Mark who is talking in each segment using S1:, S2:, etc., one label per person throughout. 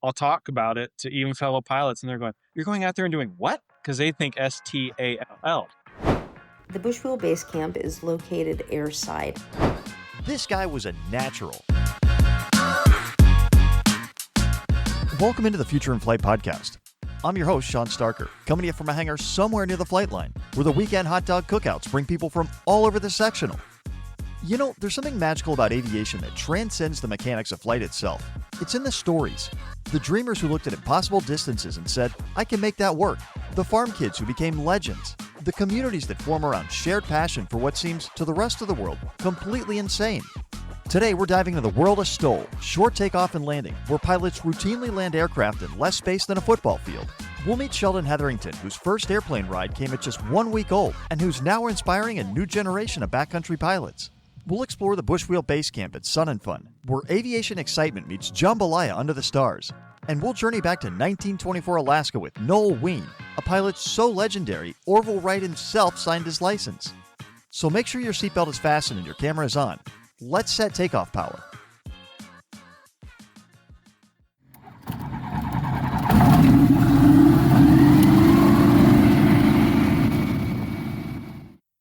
S1: I'll talk about it to even fellow pilots, and they're going, "You're going out there and doing what?" Because they think STALL.
S2: The Bushwheel Base Camp is located airside.
S3: This guy was a natural. Welcome into the Future in Flight podcast. I'm your host, Shawn Staerker, coming to you from a hangar somewhere near the flight line, where the weekend hot dog cookouts bring people from all over the sectional. You know, there's something magical about aviation that transcends the mechanics of flight itself. It's in the stories. The dreamers who looked at impossible distances and said, "I can make that work." The farm kids who became legends. The communities that form around shared passion for what seems, to the rest of the world, completely insane. Today, we're diving into the world of STOL, short takeoff and landing, where pilots routinely land aircraft in less space than a football field. We'll meet Sheldon Heatherington, whose first airplane ride came at just 1 week old, and who's now inspiring a new generation of backcountry pilots. We'll explore the Bushwheel Base Camp at Sun and Fun, where aviation excitement meets jambalaya under the stars. And we'll journey back to 1924 Alaska with Noel Wien, a pilot so legendary, Orville Wright himself signed his license. So make sure your seatbelt is fastened and your camera is on. Let's set takeoff power.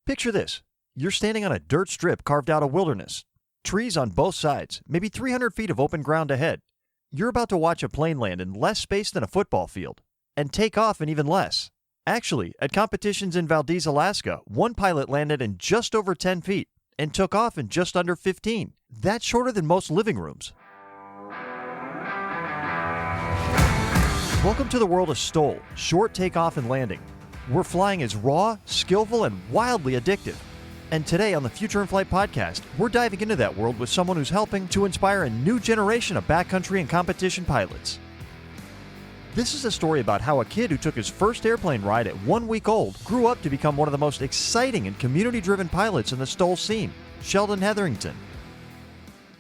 S3: Picture this. You're standing on a dirt strip carved out of wilderness. Trees on both sides, maybe 300 feet of open ground ahead. You're about to watch a plane land in less space than a football field, and take off in even less. Actually, at competitions in Valdez, Alaska, one pilot landed in just over 10 feet and took off in just under 15. That's shorter than most living rooms. Welcome to the world of STOL, short takeoff and landing. Where flying is raw, skillful, and wildly addictive. And today on the Future in Flight podcast, we're diving into that world with someone who's helping to inspire a new generation of backcountry and competition pilots. This is a story about how a kid who took his first airplane ride at 1 week old grew up to become one of the most exciting and community-driven pilots in the STOL scene, Sheldon Heatherington.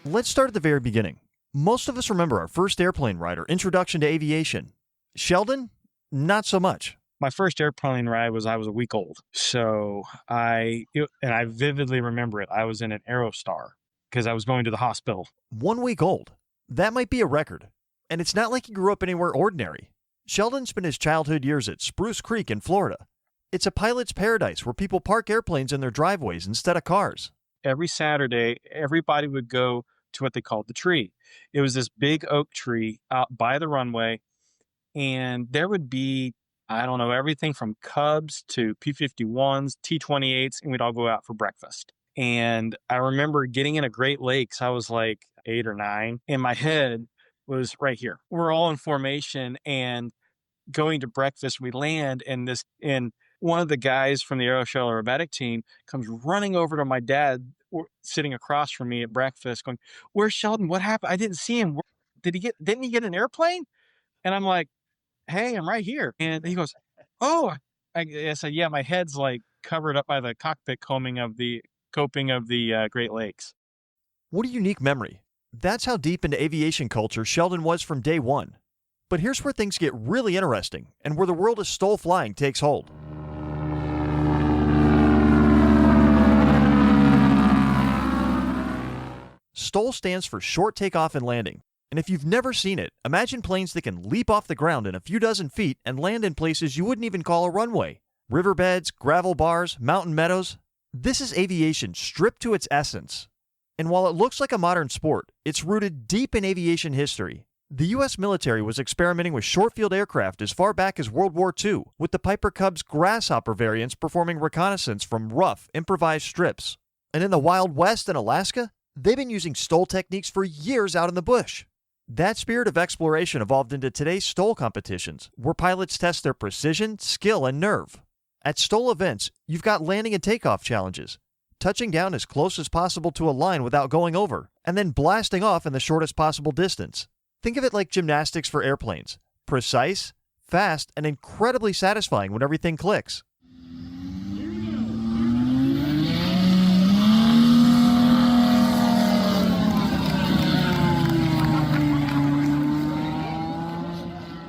S3: Let's start at the very beginning. Most of us remember our first airplane ride or introduction to aviation. Sheldon? Not so much.
S1: My first airplane ride was I was a week old. So I vividly remember it. I was in an Aerostar because I was going to the hospital.
S3: 1 week old. That might be a record. And it's not like he grew up anywhere ordinary. Sheldon spent his childhood years at Spruce Creek in Florida. It's a pilot's paradise where people park airplanes in their driveways instead of cars.
S1: Every Saturday, everybody would go to what they called the tree. It was this big oak tree out by the runway, and there would be, I don't know, everything from Cubs to P-51s, T-28s, and we'd all go out for breakfast. And I remember getting in a Great Lakes. I was like 8 or 9, and my head was right here. We're all in formation and going to breakfast. We land, and one of the guys from the aeroshell aerobatic team comes running over to my dad sitting across from me at breakfast going, "Where's Sheldon? What happened? I didn't see him. Didn't he get an airplane?" And I'm like, "Hey, I'm right here." And he goes, "Oh," I said, "Yeah, my head's like covered up by the cockpit coping of the Great Lakes."
S3: What a unique memory. That's how deep into aviation culture Sheldon was from day one. But here's where things get really interesting and where the world of STOL flying takes hold. STOL stands for short takeoff and landing. And if you've never seen it, imagine planes that can leap off the ground in a few dozen feet and land in places you wouldn't even call a runway. Riverbeds, gravel bars, mountain meadows. This is aviation stripped to its essence. And while it looks like a modern sport, it's rooted deep in aviation history. The U.S. military was experimenting with short-field aircraft as far back as World War II, with the Piper Cub's Grasshopper variants performing reconnaissance from rough, improvised strips. And in the Wild West and Alaska, they've been using STOL techniques for years out in the bush. That spirit of exploration evolved into today's STOL competitions, where pilots test their precision, skill, and nerve. At STOL events, you've got landing and takeoff challenges, touching down as close as possible to a line without going over, and then blasting off in the shortest possible distance. Think of it like gymnastics for airplanes. Precise, fast, and incredibly satisfying when everything clicks.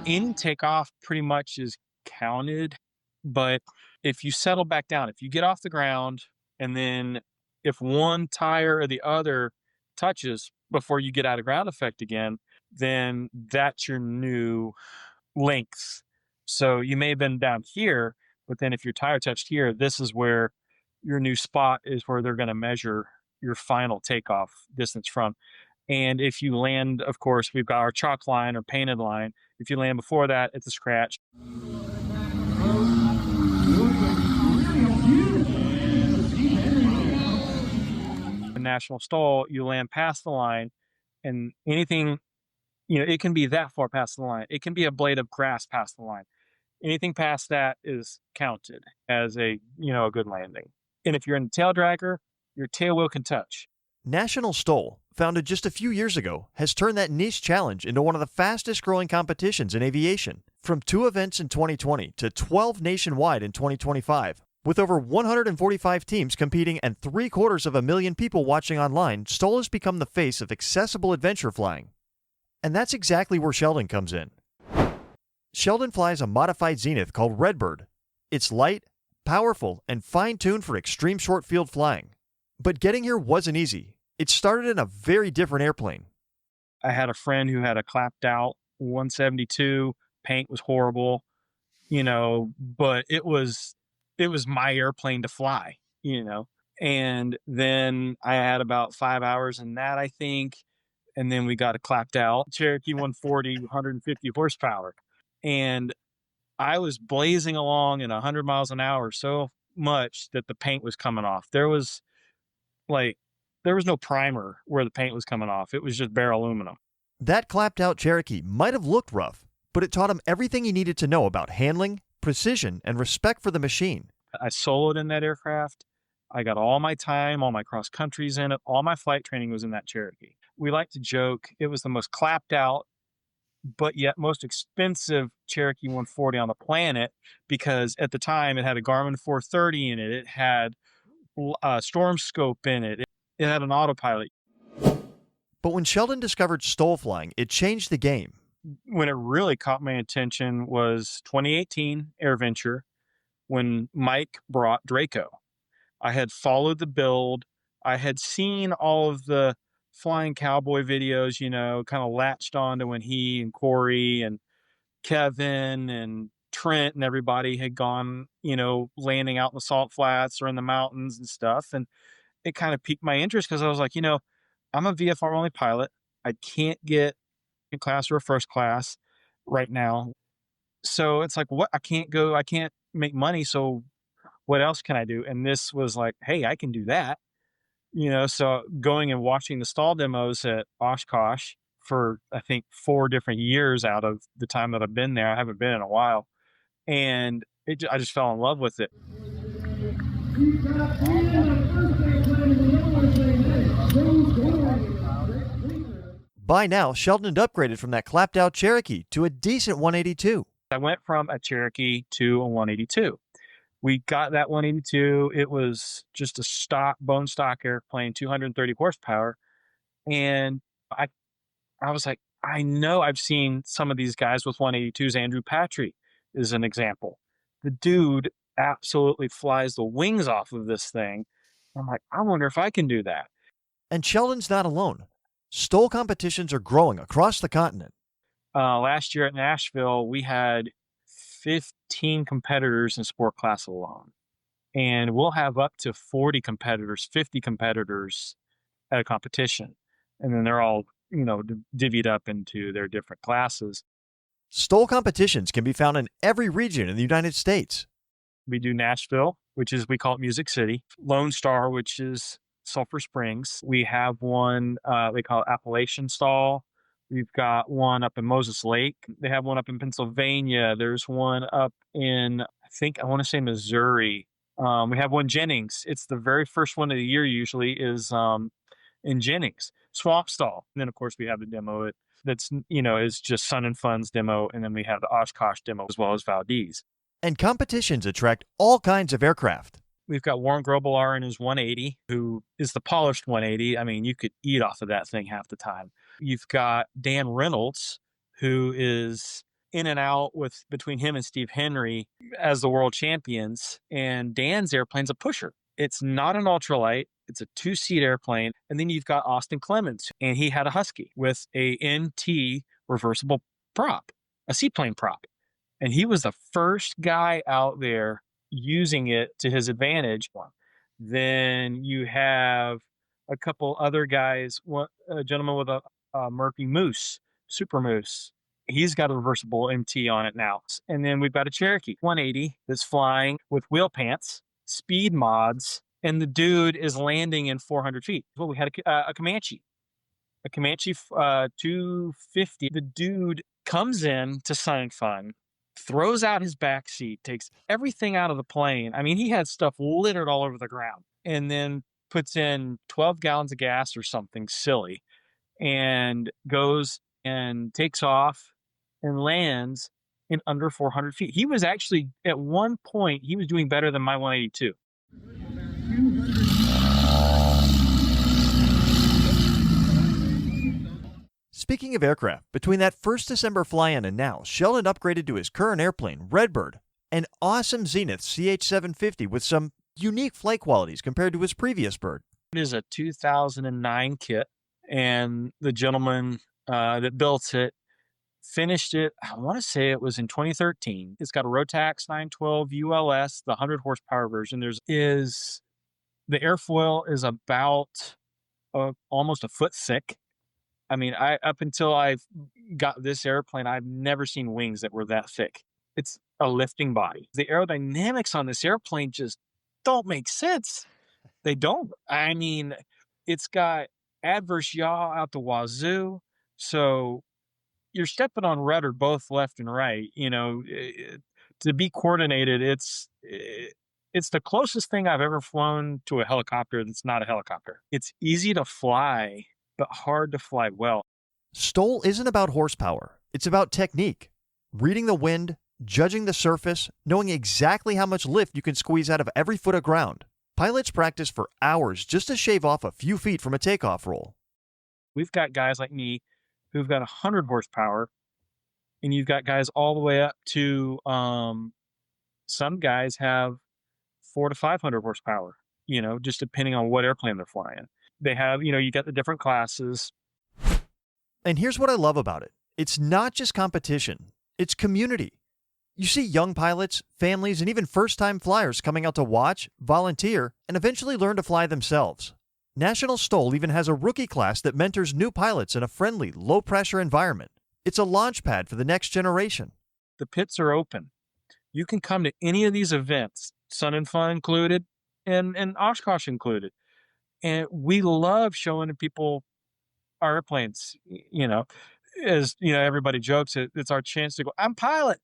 S1: Any takeoff pretty much is counted, but if you settle back down, if you get off the ground, and then if one tire or the other touches before you get out of ground effect again, then that's your new length. So you may have been down here, but then if your tire touched here, this is where your new spot is, where they're going to measure your final takeoff distance from. And if you land, of course, we've got our chalk line or painted line. If you land before that, it's a scratch. The National STOL, you land past the line, and anything, it can be that far past the line. It can be a blade of grass past the line. Anything past that is counted as a good landing. And if you're in the tail dragger, your tail wheel can touch.
S3: National STOL, founded just a few years ago, has turned that niche challenge into one of the fastest growing competitions in aviation. From 2 events in 2020 to 12 nationwide in 2025, with over 145 teams competing and 750,000 people watching online, STOL has become the face of accessible adventure flying. And that's exactly where Sheldon comes in. Sheldon flies a modified Zenith called Redbird. It's light, powerful, and fine-tuned for extreme short-field flying. But getting here wasn't easy. It started in a very different airplane.
S1: I had a friend who had a clapped out 172. Paint was horrible, but it was my airplane to fly, And then I had about 5 hours in that, I think. And then we got a clapped out Cherokee 140, 150 horsepower. And I was blazing along at 100 miles an hour so much that the paint was coming off. There was no primer where the paint was coming off. It was just bare aluminum.
S3: That clapped out Cherokee might have looked rough, but it taught him everything he needed to know about handling, precision, and respect for the machine.
S1: I soloed in that aircraft. I got all my time, all my cross countries in it. All my flight training was in that Cherokee. We like to joke it was the most clapped out, but yet most expensive Cherokee 140 on the planet, because at the time it had a Garmin 430 in it. It had a storm scope in it. It had an autopilot.
S3: But when Sheldon discovered STOL flying, it changed the game.
S1: When it really caught my attention was 2018 AirVenture, when Mike brought Draco. I had followed the build. I had seen all of the flying cowboy videos, kind of latched on to when he and Corey and Kevin and Trent and everybody had gone, landing out in the salt flats or in the mountains and stuff. And it kind of piqued my interest because I was like, I'm a VFR only pilot. I can't get a class or a first class right now. So it's like, what? I can't make money. So what else can I do? And this was like, hey, I can do that. So going and watching the STOL demos at Oshkosh for, I think, 4 different years out of the time that I've been there. I haven't been in a while. And I just fell in love with it.
S3: By now, Sheldon had upgraded from that clapped out Cherokee to a decent 182.
S1: I went from a Cherokee to a 182. We got that 182. It was just a bone stock airplane, 230 horsepower. And I was like, I know I've seen some of these guys with 182s. Andrew Patry is an example. The dude absolutely flies the wings off of this thing. I'm like, I wonder if I can do that.
S3: And Sheldon's not alone. STOL competitions are growing across the continent.
S1: Last year at Nashville, we had 15 competitors in sport class alone. And we'll have up to 40 competitors, 50 competitors at a competition. And then they're all, divvied up into their different classes.
S3: STOL competitions can be found in every region in the United States.
S1: We do Nashville, which is, we call it Music City. Lone Star, which is Sulphur Springs. We have one, they call it Appalachian STOL. We've got one up in Moses Lake. They have one up in Pennsylvania. There's one up in, I want to say Missouri. We have one Jennings. It's the very first one of the year usually is in Jennings. Swamp STOL. And then, of course, we have the demo that's, is just Sun and Fun's demo. And then we have the Oshkosh demo as well as Valdez.
S3: And competitions attract all kinds of aircraft.
S1: We've got Warren Grobelar in his 180, who is the polished 180. I mean, you could eat off of that thing half the time. You've got Dan Reynolds, who is in and out between him and Steve Henry as the world champions. And Dan's airplane's a pusher. It's not an ultralight. It's a 2-seat airplane. And then you've got Austin Clements, and he had a Husky with a NT reversible prop, a seaplane prop. And he was the first guy out there using it to his advantage. Then you have a couple other guys, a gentleman with a Murphy Moose, Super Moose. He's got a reversible MT on it now. And then we've got a Cherokee 180 that's flying with wheel pants, speed mods, and the dude is landing in 400 feet. Well, we had a Comanche 250. The dude comes in to Sun and Fun, throws out his back seat, takes everything out of the plane. I mean, he had stuff littered all over the ground, and then puts in 12 gallons of gas or something silly, and goes and takes off and lands in under 400 feet. He was actually, at one point, he was doing better than my 182.
S3: Speaking of aircraft, between that first December fly-in and now, Sheldon upgraded to his current airplane, Redbird, an awesome Zenith CH-750 with some unique flight qualities compared to his previous bird.
S1: It is a 2009 kit, and the gentleman that built it finished it, I want to say it was in 2013. It's got a Rotax 912 ULS, the 100 horsepower version. The airfoil is about almost a foot thick. I mean, up until I've got this airplane, I've never seen wings that were that thick. It's a lifting body. The aerodynamics on this airplane just don't make sense. They don't. I mean, it's got adverse yaw out the wazoo. So you're stepping on rudder both left and right. You know, to be coordinated, it's the closest thing I've ever flown to a helicopter that's not a helicopter. It's easy to fly, but hard to fly well.
S3: STOL isn't about horsepower. It's about technique. Reading the wind, judging the surface, knowing exactly how much lift you can squeeze out of every foot of ground. Pilots practice for hours just to shave off a few feet from a takeoff roll.
S1: We've got guys like me who've got 100 horsepower, and you've got guys all the way up to some guys have 400 to 500 horsepower, you know, just depending on what airplane they're flying. They have, you know, you got the different classes.
S3: And here's what I love about it. It's not just competition. It's community. You see young pilots, families, and even first-time flyers coming out to watch, volunteer, and eventually learn to fly themselves. National STOL even has a rookie class that mentors new pilots in a friendly, low-pressure environment. It's a launch pad for the next generation.
S1: The pits are open. You can come to any of these events, Sun and Fun included, and Oshkosh included. And we love showing people our airplanes. You know, as you know, everybody jokes, it's our chance to go, I'm pilot,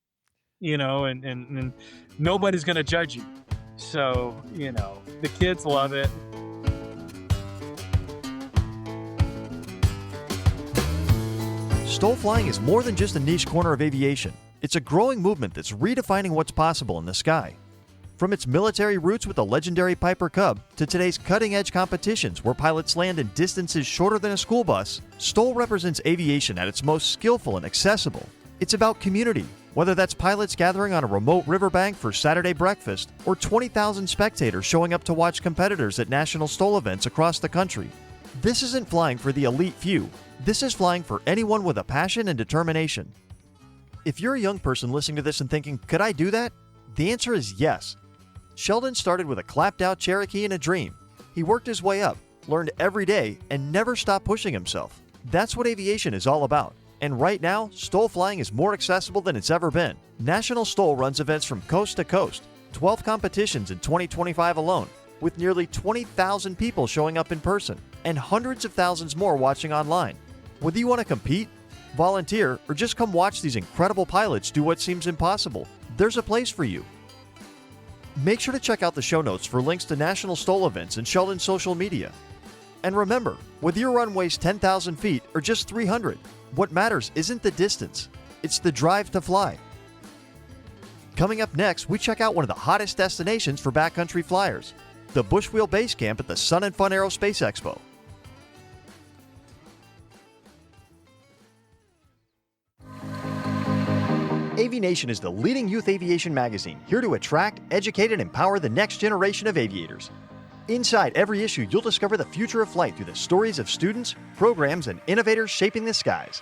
S1: you know, and nobody's going to judge you. So, you know, the kids love it.
S3: STOL flying is more than just a niche corner of aviation. It's a growing movement that's redefining what's possible in the sky. From its military roots with the legendary Piper Cub to today's cutting-edge competitions where pilots land in distances shorter than a school bus, STOL represents aviation at its most skillful and accessible. It's about community, whether that's pilots gathering on a remote riverbank for Saturday breakfast or 20,000 spectators showing up to watch competitors at national STOL events across the country. This isn't flying for the elite few. This is flying for anyone with a passion and determination. If you're a young person listening to this and thinking, could I do that? The answer is yes. Sheldon started with a clapped-out Cherokee and a dream. He worked his way up, learned every day, and never stopped pushing himself. That's what aviation is all about. And right now, STOL flying is more accessible than it's ever been. National STOL runs events from coast to coast, 12 competitions in 2025 alone, with nearly 20,000 people showing up in person, and hundreds of thousands more watching online. Whether you want to compete, volunteer, or just come watch these incredible pilots do what seems impossible, there's a place for you. Make sure to check out the show notes for links to National STOL events and Sheldon's social media. And remember, whether your runway's 10,000 feet or just 300, what matters isn't the distance, it's the drive to fly. Coming up next, we check out one of the hottest destinations for backcountry flyers, the Bushwheel Base Camp at the Sun and Fun Aerospace Expo. AviNation is the leading youth aviation magazine, here to attract, educate, and empower the next generation of aviators. Inside every issue, you'll discover the future of flight through the stories of students, programs, and innovators shaping the skies.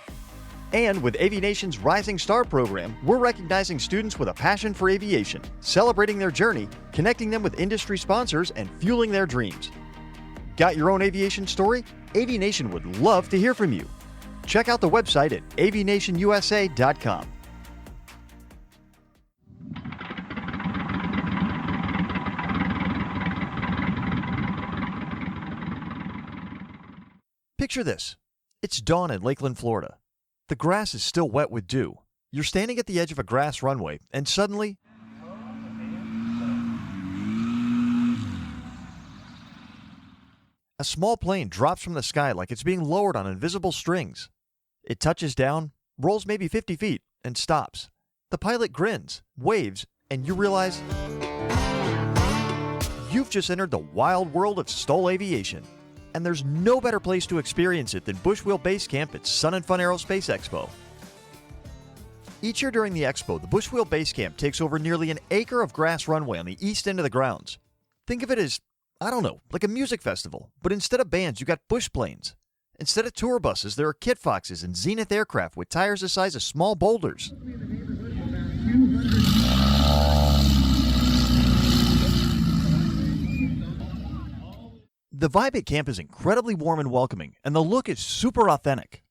S3: And with Avionation's Rising Star program, we're recognizing students with a passion for aviation, celebrating their journey, connecting them with industry sponsors, and fueling their dreams. Got your own aviation story? Avionation would love to hear from you. Check out the website at avionationusa.com. Picture this. It's dawn in Lakeland, Florida. The grass is still wet with dew. You're standing at the edge of a grass runway, and suddenly, a small plane drops from the sky like it's being lowered on invisible strings. It touches down, rolls maybe 50 feet, and stops. The pilot grins, waves, and you realize you've just entered the wild world of STOL Aviation. And there's no better place to experience it than Bushwheel Base Camp at Sun and Fun Aerospace Expo. Each year during the expo, the Bushwheel Base Camp takes over nearly an acre of grass runway on the east end of the grounds. Think of it as, I don't know, like a music festival, but instead of bands, you got bush planes. Instead of tour buses, there are Kit Foxes and Zenith aircraft with tires the size of small boulders. The vibe at camp is incredibly warm and welcoming, and the look is super authentic.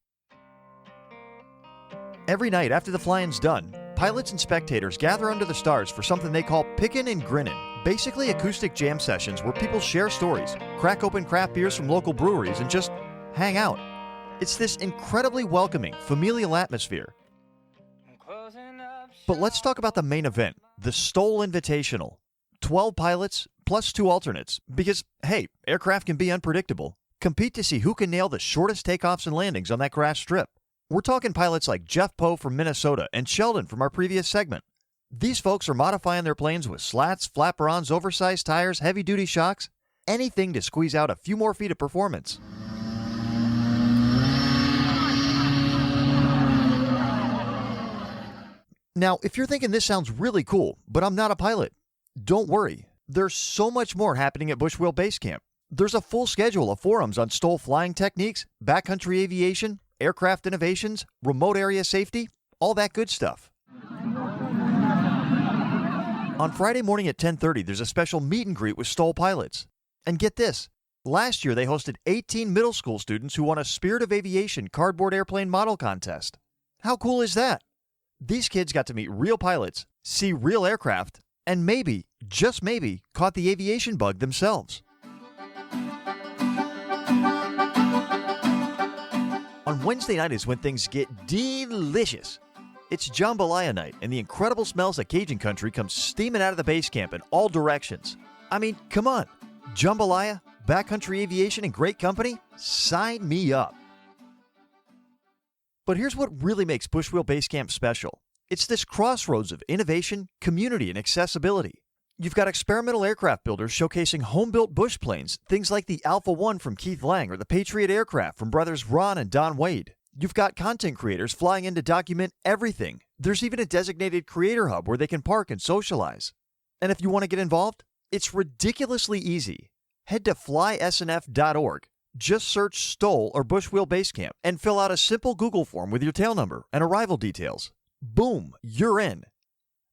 S3: Every night after the flying's done, pilots and spectators gather under the stars for something they call Pickin' and Grinnin', basically acoustic jam sessions where people share stories, crack open craft beers from local breweries, and just hang out. It's this incredibly welcoming, familial atmosphere. But let's talk about the main event, the STOL Invitational. 12 pilots plus 2 alternates, because, hey, aircraft can be unpredictable. Compete to see who can nail the shortest takeoffs and landings on that grass strip. We're talking pilots like Jeff Poe from Minnesota and Sheldon from our previous segment. These folks are modifying their planes with slats, flaperons, oversized tires, heavy-duty shocks, anything to squeeze out a few more feet of performance. Now, if you're thinking this sounds really cool, but I'm not a pilot, don't worry. There's so much more happening at Bushwheel Base Camp. There's a full schedule of forums on STOL flying techniques, backcountry aviation, aircraft innovations, remote area safety, all that good stuff. On Friday morning at 10:30, there's a special meet and greet with STOL pilots. And get this, last year they hosted 18 middle school students who won a Spirit of Aviation cardboard airplane model contest. How cool is that? These kids got to meet real pilots, see real aircraft, and maybe, just maybe, caught the aviation bug themselves. On Wednesday night is when things get delicious. It's jambalaya night, and the incredible smells of Cajun country come steaming out of the base camp in all directions. I mean, come on. Jambalaya, backcountry aviation, and great company? Sign me up. But here's what really makes Bushwheel Base Camp special. It's this crossroads of innovation, community, and accessibility. You've got experimental aircraft builders showcasing home-built bush planes, things like the Alpha One from Keith Lang or the Patriot aircraft from brothers Ron and Don Wade. You've got content creators flying in to document everything. There's even a designated creator hub where they can park and socialize. And if you want to get involved, it's ridiculously easy. Head to flysnf.org. Just search STOL or Bushwheel Base Camp and fill out a simple Google form with your tail number and arrival details. Boom, you're in.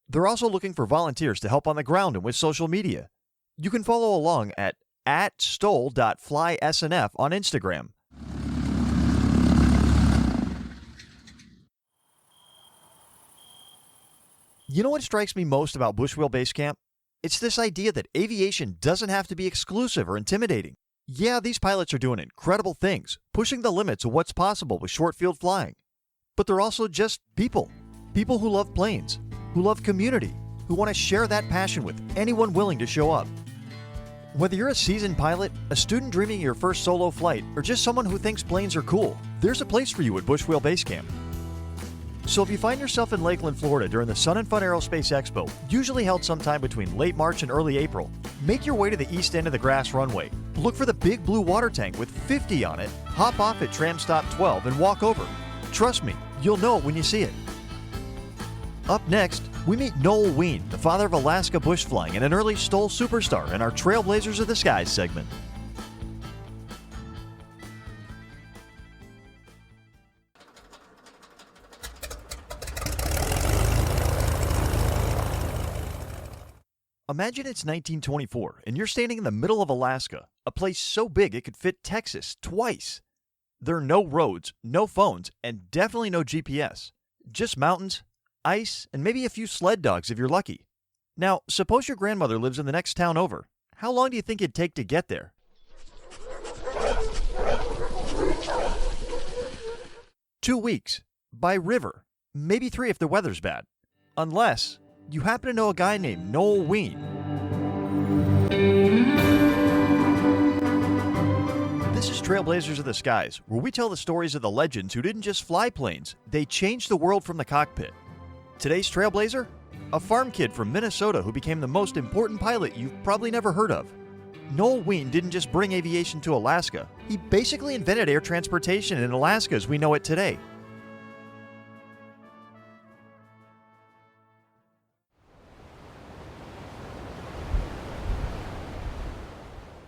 S3: They're also looking for volunteers to help on the ground and with social media. You can follow along at @stol.flysnf on Instagram. You know what strikes me most about Bushwheel Base Camp? It's this idea that aviation doesn't have to be exclusive or intimidating. Yeah, these pilots are doing incredible things, pushing the limits of what's possible with short field flying. But they're also just people. People who love planes, who love community, who want to share that passion with anyone willing to show up. Whether you're a seasoned pilot, a student dreaming of your first solo flight, or just someone who thinks planes are cool, there's a place for you at Bushwheel Base Camp. So if you find yourself in Lakeland, Florida during the Sun and Fun Aerospace Expo, usually held sometime between late March and early April, make your way to the east end of the grass runway. Look for the big blue water tank with 50 on it, hop off at tram stop 12 and walk over. Trust me, you'll know it when you see it. Up next, We meet Noel Wien, the father of Alaska bush flying and an early STOL superstar in our Trailblazers of the Skies segment. Imagine it's 1924 and you're standing in the middle of Alaska, a place so big it could fit Texas twice. There are no roads, no phones, and definitely no GPS. Just mountains, ice, and maybe a few sled dogs if you're lucky. Now, suppose your grandmother lives in the next town over. How long do you think it'd take to get there? Two weeks. By river. Maybe 3 if the weather's bad. Unless you happen to know a guy named Noel Wien. This is Trailblazers of the Skies, where we tell the stories of the legends who didn't just fly planes, they changed the world from the cockpit. Today's Trailblazer? A farm kid from Minnesota who became the most important pilot you've probably never heard of. Noel Wien didn't just bring aviation to Alaska, he basically invented air transportation in Alaska as we know it today.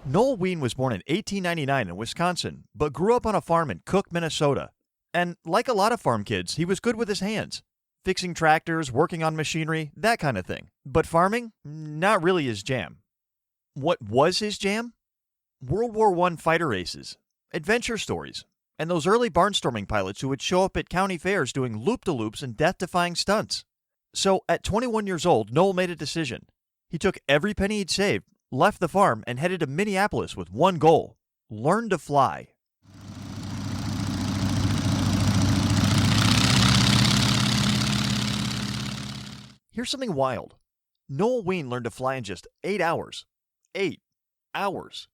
S3: Noel Wien was born in 1899 in Wisconsin, but grew up on a farm in Cook, Minnesota. And like a lot of farm kids, he was good with his hands. Fixing tractors, working on machinery, that kind of thing. But farming? Not really his jam. What was his jam? World War I fighter races, adventure stories, and those early barnstorming pilots who would show up at county fairs doing loop-de-loops and death-defying stunts. So at 21 years old, Noel made a decision. He took every penny he'd saved, left the farm, and headed to Minneapolis with one goal: learn to fly. Here's something wild. Noel Wien learned to fly in just 8 hours. 8 hours.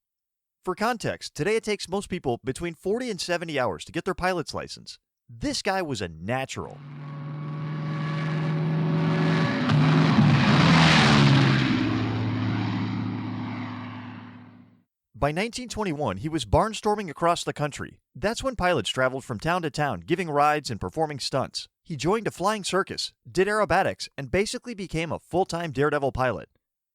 S3: For context, today it takes most people between 40 and 70 hours to get their pilot's license. This guy was a natural. By 1921, he was barnstorming across the country. That's when pilots traveled from town to town, giving rides and performing stunts. He joined a flying circus, did aerobatics, and basically became a full-time daredevil pilot.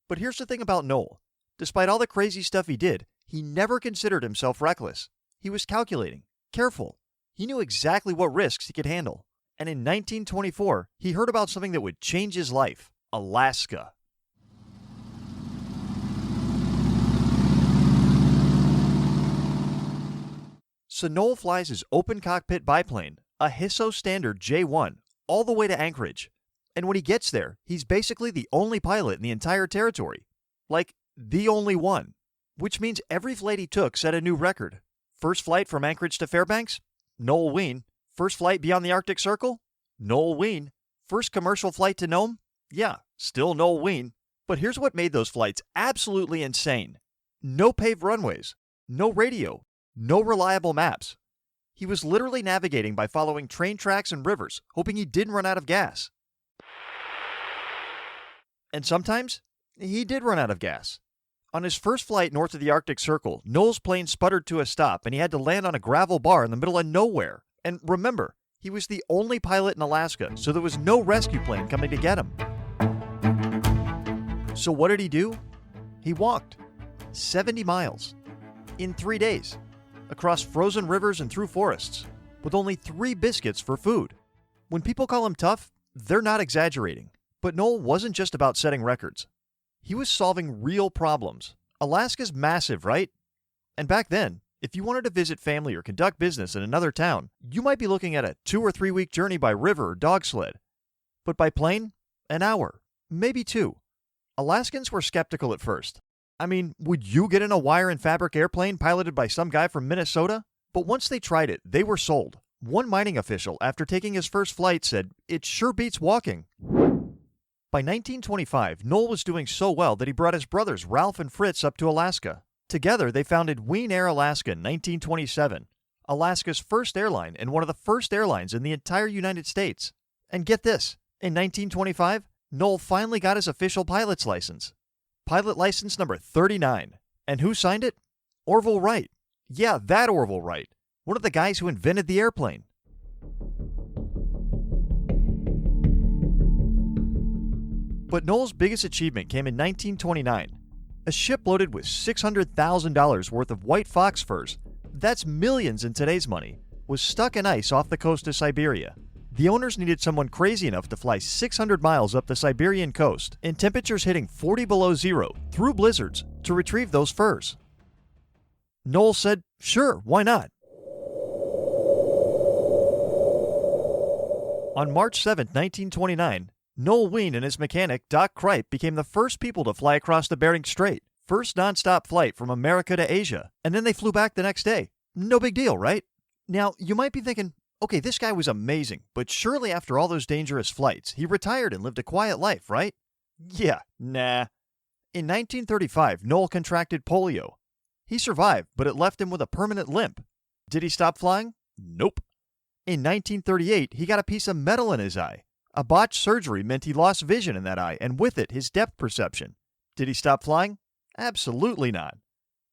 S3: But here's the thing about Noel. Despite all the crazy stuff he did, he never considered himself reckless. He was calculating, careful. He knew exactly what risks he could handle. And in 1924, he heard about something that would change his life: Alaska. So Noel flies his open cockpit biplane, a Hisso Standard J1, all the way to Anchorage. And when he gets there, he's basically the only pilot in the entire territory. Like, the only one. Which means every flight he took set a new record. First flight from Anchorage to Fairbanks? Noel Wien. First flight beyond the Arctic Circle? Noel Wien. First commercial flight to Nome? Yeah, still Noel Wien. But here's what made those flights absolutely insane. No paved runways. No radio. No reliable maps. He was literally navigating by following train tracks and rivers, hoping he didn't run out of gas. And sometimes, he did run out of gas. On his first flight north of the Arctic Circle, Noel's plane sputtered to a stop and he had to land on a gravel bar in the middle of nowhere. And remember, he was the only pilot in Alaska, so there was no rescue plane coming to get him. So what did he do? He walked 70 miles in 3 days. Across frozen rivers and through forests, with only 3 biscuits for food. When people call him tough, they're not exaggerating. But Noel wasn't just about setting records. He was solving real problems. Alaska's massive, right? And back then, if you wanted to visit family or conduct business in another town, you might be looking at a 2 or 3 week journey by river or dog sled. But by plane, an hour, maybe 2. Alaskans were skeptical at first. I mean, would you get in a wire and fabric airplane piloted by some guy from Minnesota? But once they tried it, they were sold. One mining official, after taking his first flight, said, "It sure beats walking." By 1925, Noel was doing so well that he brought his brothers Ralph and Fritz up to Alaska. Together, they founded Wien Air Alaska in 1927, Alaska's first airline and one of the first airlines in the entire United States. And get this, in 1925, Noel finally got his official pilot's license. Pilot license number 39. And who signed it? Orville Wright. Yeah, that Orville Wright. One of the guys who invented the airplane. But Noel's biggest achievement came in 1929. A ship loaded with $600,000 worth of white fox furs, that's millions in today's money, was stuck in ice off the coast of Siberia. The owners needed someone crazy enough to fly 600 miles up the Siberian coast in temperatures hitting 40 below zero through blizzards to retrieve those furs. Noel said, sure, why not? On March 7, 1929, Noel Wien and his mechanic, Doc Kripe, became the first people to fly across the Bering Strait. First non-stop flight from America to Asia, and then they flew back the next day. No big deal, right? Now, you might be thinking, okay, this guy was amazing, but surely after all those dangerous flights, he retired and lived a quiet life, right? Yeah, nah. In 1935, Noel contracted polio. He survived, but it left him with a permanent limp. Did he stop flying? Nope. In 1938, he got a piece of metal in his eye. A botched surgery meant he lost vision in that eye, and with it, his depth perception. Did he stop flying? Absolutely not.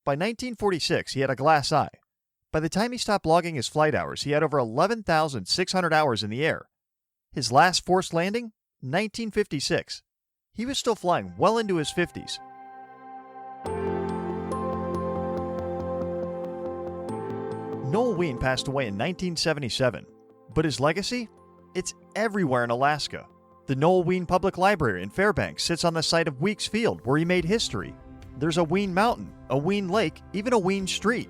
S3: By 1946, he had a glass eye. By the time he stopped logging his flight hours, he had over 11,600 hours in the air. His last forced landing? 1956. He was still flying well into his 50s. Noel Wien passed away in 1977, but his legacy? It's everywhere in Alaska. The Noel Wien Public Library in Fairbanks sits on the site of Weeks Field, where he made history. There's a Wien Mountain, a Wien Lake, even a Wien Street.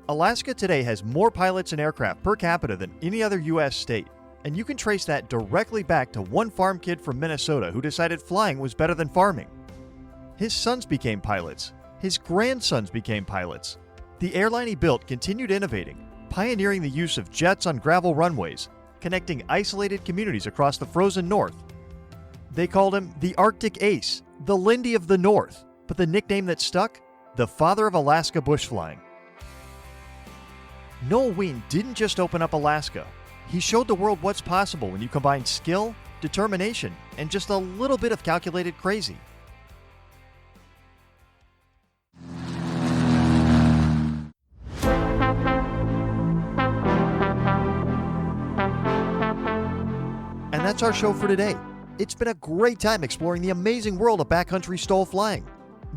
S3: Alaska today has more pilots and aircraft per capita than any other U.S. state, and you can trace that directly back to one farm kid from Minnesota who decided flying was better than farming. His sons became pilots. His grandsons became pilots. The airline he built continued innovating, pioneering the use of jets on gravel runways, connecting isolated communities across the frozen north. They called him the Arctic Ace, the Lindy of the North, but the nickname that stuck? The father of Alaska bush flying. Noel Wien didn't just open up Alaska. He showed the world what's possible when you combine skill, determination, and just a little bit of calculated crazy. And that's our show for today. It's been a great time exploring the amazing world of backcountry STOL flying.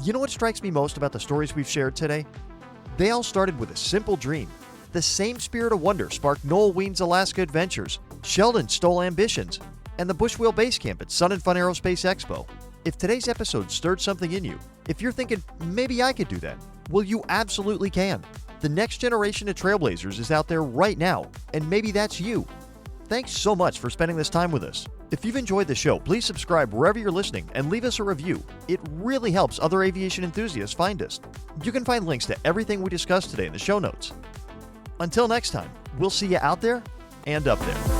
S3: You know what strikes me most about the stories we've shared today? They all started with a simple dream. The same spirit of wonder sparked Noel Wien's Alaska adventures, Sheldon's STOL ambitions, and the Bushwheel Base Camp at Sun and Fun Aerospace Expo. If today's episode stirred something in you, if you're thinking, maybe I could do that, well, you absolutely can. The next generation of Trailblazers is out there right now, and maybe that's you. Thanks so much for spending this time with us. If you've enjoyed the show, please subscribe wherever you're listening and leave us a review. It really helps other aviation enthusiasts find us. You can find links to everything we discussed today in the show notes. Until next time, we'll see you out there and up there.